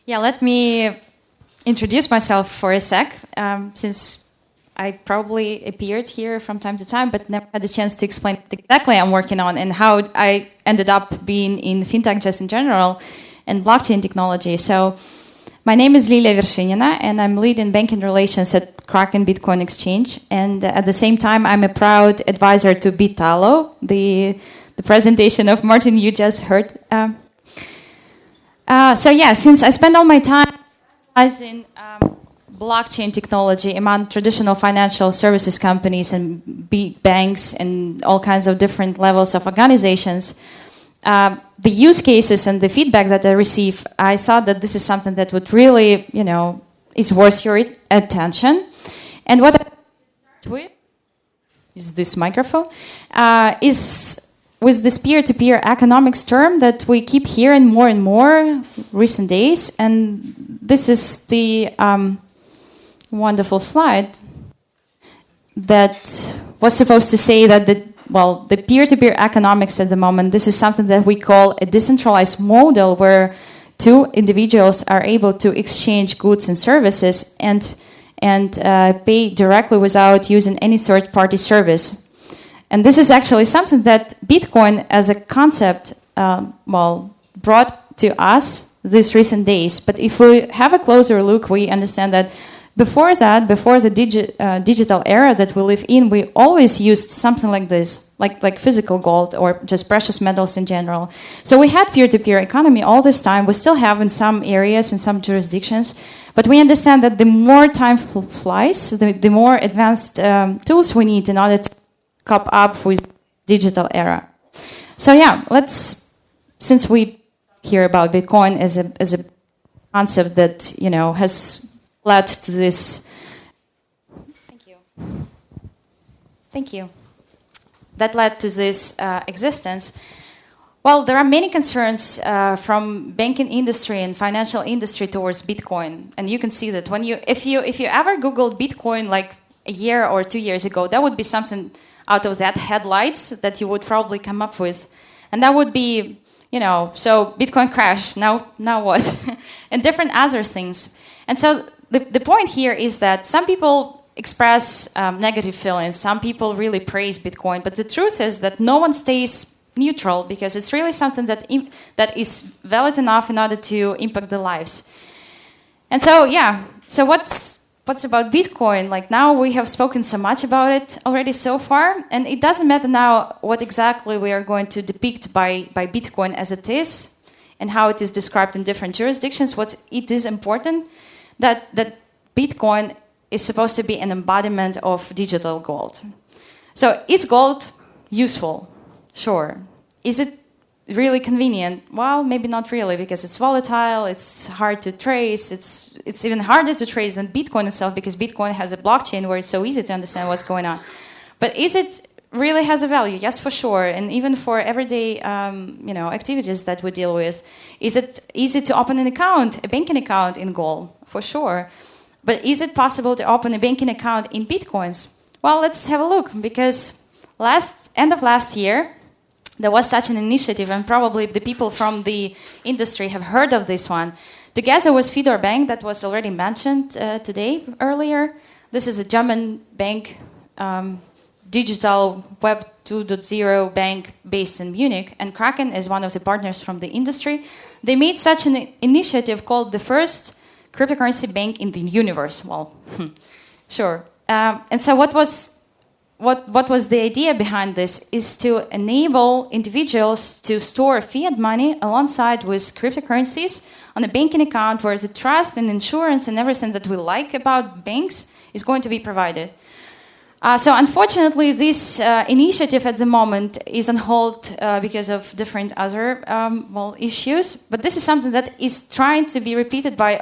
Yeah, let me introduce myself for a sec, since I probably appeared here from time to time, but never had the chance to explain what exactly I'm working on and how I ended up being in fintech just in general and blockchain technology. So my name is Lilia Vershinina, and I'm leading banking relations at Kraken Bitcoin Exchange. And at the same time, I'm a proud advisor to BIP001, the presentation of Martin you just heard. Since I spend all my time analyzing blockchain technology among traditional financial services companies and big banks and all kinds of different levels of organizations, the use cases and the feedback that I receive, I thought that this is something that would really, is worth your attention. And what I start with is this microphone, is with this peer-to-peer economics term that we keep hearing more and more recent days. And this is the wonderful slide that was supposed to say that the peer-to-peer economics at the moment, this is something that we call a decentralized model where two individuals are able to exchange goods and services and pay directly without using any third-party service. And this is actually something that Bitcoin as a concept, brought to us these recent days. But if we have a closer look, we understand that before the digital era that we live in, we always used something like this, like physical gold or just precious metals in general. So we had peer-to-peer economy all this time. We still have in some areas, in some jurisdictions. But we understand that the more time flies, the more advanced tools we need in order to cope up with digital era. So yeah, since we hear about Bitcoin as a concept that has led to this. Thank you. That led to this existence. Well, there are many concerns from banking industry and financial industry towards Bitcoin, and you can see that if you ever Googled Bitcoin like a year or 2 years ago, that would be something out of that headlights that you would probably come up with. And that would be, so Bitcoin crashed, now what? And different other things. And so the point here is that some people express negative feelings, some people really praise Bitcoin, but the truth is that no one stays neutral because it's really something that is valid enough in order to impact the lives. And so, so what's about Bitcoin? Like now we have spoken so much about it already so far, and it doesn't matter now what exactly we are going to depict by Bitcoin as it is and how it is described in different jurisdictions. It is important that Bitcoin is supposed to be an embodiment of digital gold. So is gold useful? Sure. Is it really convenient? Well, maybe not really, because it's volatile, it's hard to trace, it's even harder to trace than Bitcoin itself, because Bitcoin has a blockchain where it's so easy to understand what's going on. But is it really has a value? Yes, for sure. And even for everyday activities that we deal with, is it easy to open a banking account in gold? For sure. But is it possible to open a banking account in Bitcoins? Well, let's have a look, because end of last year, there was such an initiative, and probably the people from the industry have heard of this one. Together with Fidor Bank, that was already mentioned today earlier. This is a German bank, digital Web 2.0 bank based in Munich, and Kraken is one of the partners from the industry. They made such an initiative called the first cryptocurrency bank in the universe. Well, sure. And so what was the idea behind this is to enable individuals to store fiat money alongside with cryptocurrencies on a banking account where the trust and insurance and everything that we like about banks is going to be provided. So unfortunately, this initiative at the moment is on hold because of different other issues. But this is something that is trying to be repeated by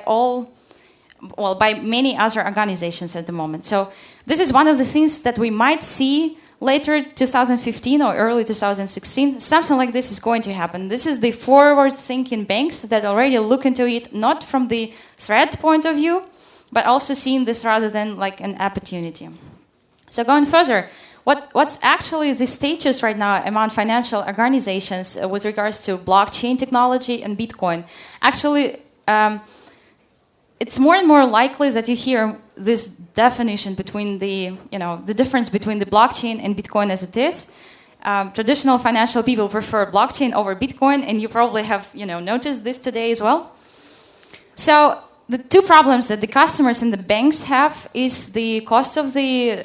many other organizations at the moment. So this is one of the things that we might see later 2015 or early 2016. Something like this is going to happen. This is the forward-thinking banks that already look into it, not from the threat point of view, but also seeing this rather than like an opportunity. So going further, what's actually the status right now among financial organizations with regards to blockchain technology and Bitcoin? Actually, it's more and more likely that you hear this definition between the difference between the blockchain and Bitcoin as it is. Traditional financial people prefer blockchain over Bitcoin, and you probably have noticed this today as well. So the two problems that the customers and the banks have is the cost of the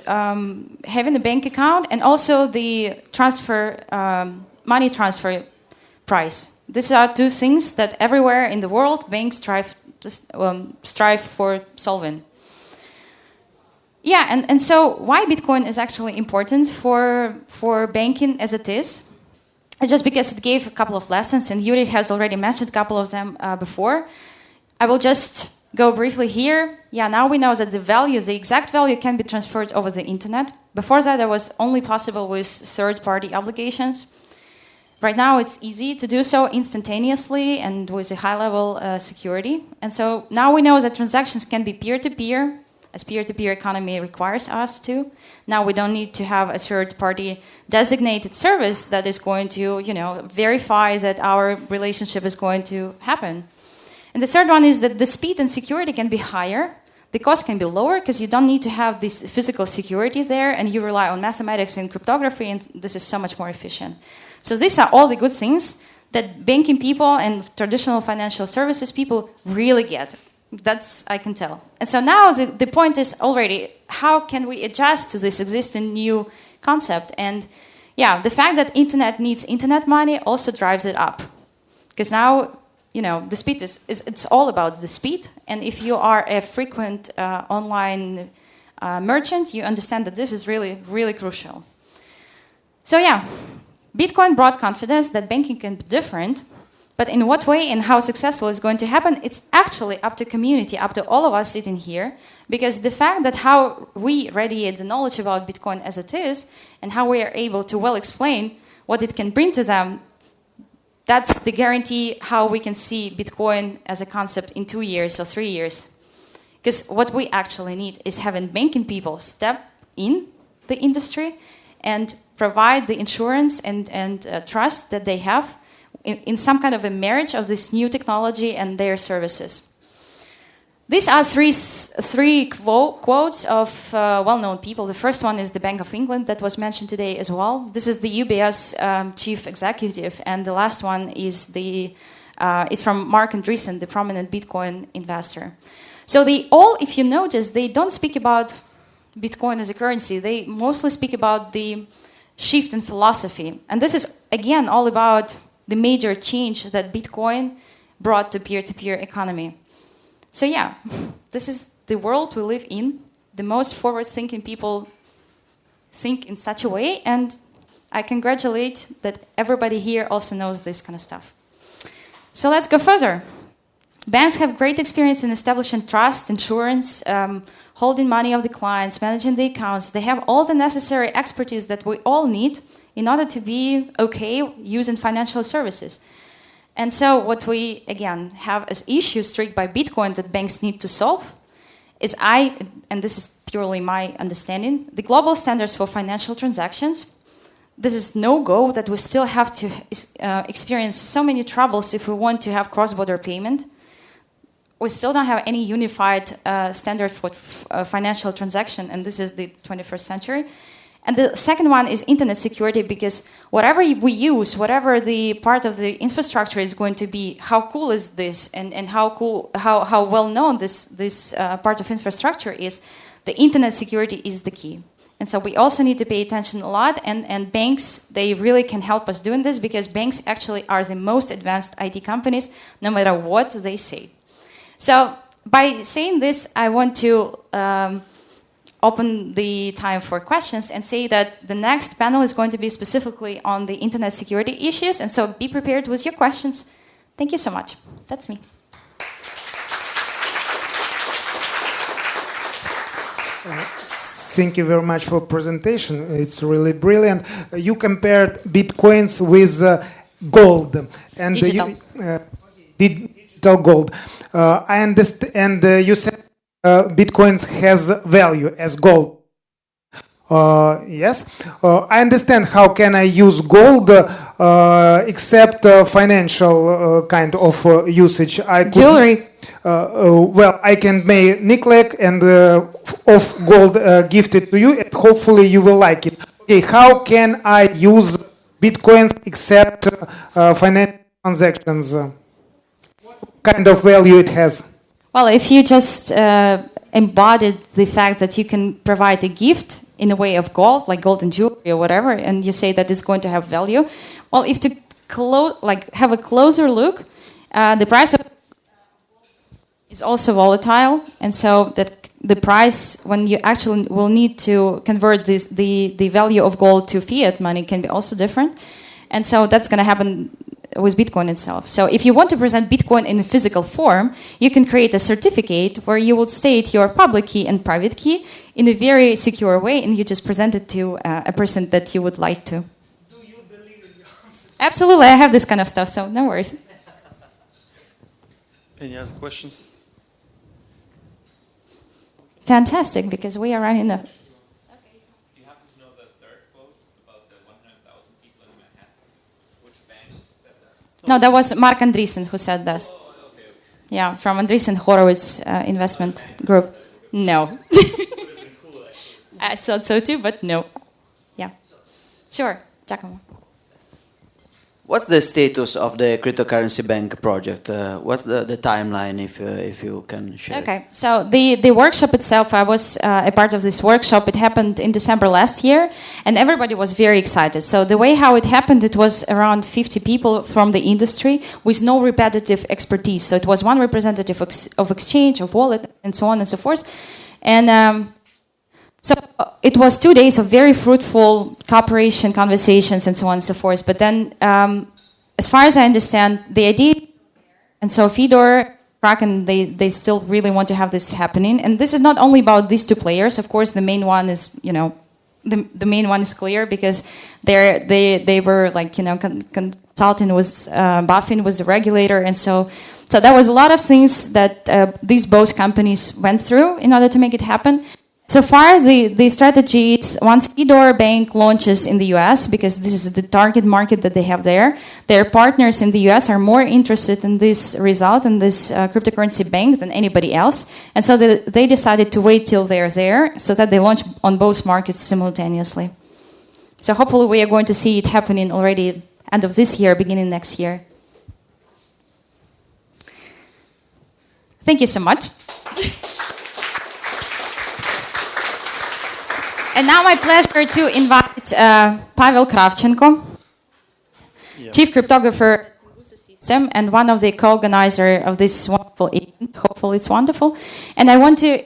having a bank account and also the money transfer price. These are two things that everywhere in the world banks strive for solving. Yeah, and so why Bitcoin is actually important for banking as it is? Just because it gave a couple of lessons, and Yuri has already mentioned a couple of them before. I will just go briefly here. Yeah, now we know that the exact value can be transferred over the internet. Before that, it was only possible with third-party obligations. Right now, it's easy to do so instantaneously and with a high-level security. And so now we know that transactions can be peer-to-peer, as peer-to-peer economy requires us to. Now we don't need to have a third-party designated service that is going to, verify that our relationship is going to happen. And the third one is that the speed and security can be higher. The cost can be lower because you don't need to have this physical security there, and you rely on mathematics and cryptography, and this is so much more efficient. So these are all the good things that banking people and traditional financial services people really get. That's, I can tell. And so now the point is already, how can we adjust to this existing new concept? And yeah, the fact that internet needs internet money also drives it up. Because now, the speed it's all about the speed. And if you are a frequent online merchant, you understand that this is really, really crucial. So yeah, Bitcoin brought confidence that banking can be different. But in what way and how successful it's going to happen, it's actually up to community, up to all of us sitting here. Because the fact that how we radiate the knowledge about Bitcoin as it is, and how we are able to well explain what it can bring to them, that's the guarantee how we can see Bitcoin as a concept in 2 years or 3 years. Because what we actually need is having banking people step in the industry and provide the insurance and trust that they have in some kind of a marriage of this new technology and their services. These are three quotes of well-known people. The first one is the Bank of England that was mentioned today as well. This is the UBS chief executive, and the last one is from Mark Andreessen, the prominent Bitcoin investor. So if you notice, they don't speak about Bitcoin as a currency. They mostly speak about the shift in philosophy, and this is again all about the major change that Bitcoin brought to peer-to-peer economy. So yeah, this is the world we live in. The most forward-thinking people think in such a way, and I congratulate that everybody here also knows this kind of stuff. So let's go further. Banks have great experience in establishing trust, insurance, holding money of the clients, managing the accounts. They have all the necessary expertise that we all need in order to be okay using financial services. And so what we, again, have as issues triggered by Bitcoin that banks need to solve is and this is purely my understanding, the global standards for financial transactions. This is no-go that we still have to experience so many troubles if we want to have cross-border payment. We still don't have any unified standard for financial transaction, and this is the 21st century. And the second one is internet security, because whatever we use, whatever the part of the infrastructure is going to be, how cool is this, and how well known this part of infrastructure is, the internet security is the key. And so we also need to pay attention a lot, and banks, they really can help us doing this, because banks actually are the most advanced IT companies, no matter what they say. So by saying this, I want to open the time for questions and say that the next panel is going to be specifically on the internet security issues, and so be prepared with your questions. Thank you so much. That's me. Thank you very much for presentation. It's really brilliant. You compared bitcoins with gold and digital. Digital gold. I understand, and you said bitcoins has value as gold. Yes. I understand how can I use gold except financial kind of usage. Jewelry. well, I can make nickel and of gold gifted to you, and hopefully you will like it. Okay, how can I use Bitcoins except financial transactions? What kind of value it has? Well, if you just embodied the fact that you can provide a gift in a way of gold, like gold and jewelry or whatever, and you say that it's going to have value, well, if to have a closer look, the price of is also volatile, and so that the price, when you actually will need to convert the value of gold to fiat money, can be also different, and so that's going to happen with Bitcoin itself. So if you want to present Bitcoin in a physical form, you can create a certificate where you will state your public key and private key in a very secure way, and you just present it to a person that you would like to. Do you believe in your answer? Absolutely, I have this kind of stuff, so no worries. Any other questions? Fantastic, because we are running the... Do you happen to know the third quote about the 100,000 people in Manhattan? Which bank said that? No, that was Mark Andreessen who said this. Oh, okay. Yeah, from Andreessen Horowitz investment group. No. Would have been cool, actually. I thought so too, but no. Yeah. Sure, Giacomo. What's the status of the cryptocurrency bank project? What's the timeline, if you can share? Okay, so the workshop itself, I was a part of this workshop. It happened in December last year, and everybody was very excited. So the way how it happened, it was around 50 people from the industry with no repetitive expertise. So it was one representative of exchange, of wallet, and so on and so forth. And so it was 2 days of very fruitful cooperation, conversations, and so on and so forth. But then, as far as I understand, the idea, and so Fedor, Kraken, they still really want to have this happening. And this is not only about these two players. Of course, the main one is, the main one is clear because they were like, consulting with BaFin was the regulator, and so that was a lot of things that these both companies went through in order to make it happen. So far, the strategy is once Fedor Bank launches in the US, because this is the target market that they have there, their partners in the US are more interested in this result, in this cryptocurrency bank, than anybody else. And so they decided to wait till they're there so that they launch on both markets simultaneously. So hopefully we are going to see it happening already end of this year, beginning next year. Thank you so much. And now my pleasure to invite Pavel Kravchenko, Chief Cryptographer System and one of the co-organizers of this wonderful event. Hopefully it's wonderful. And I want to...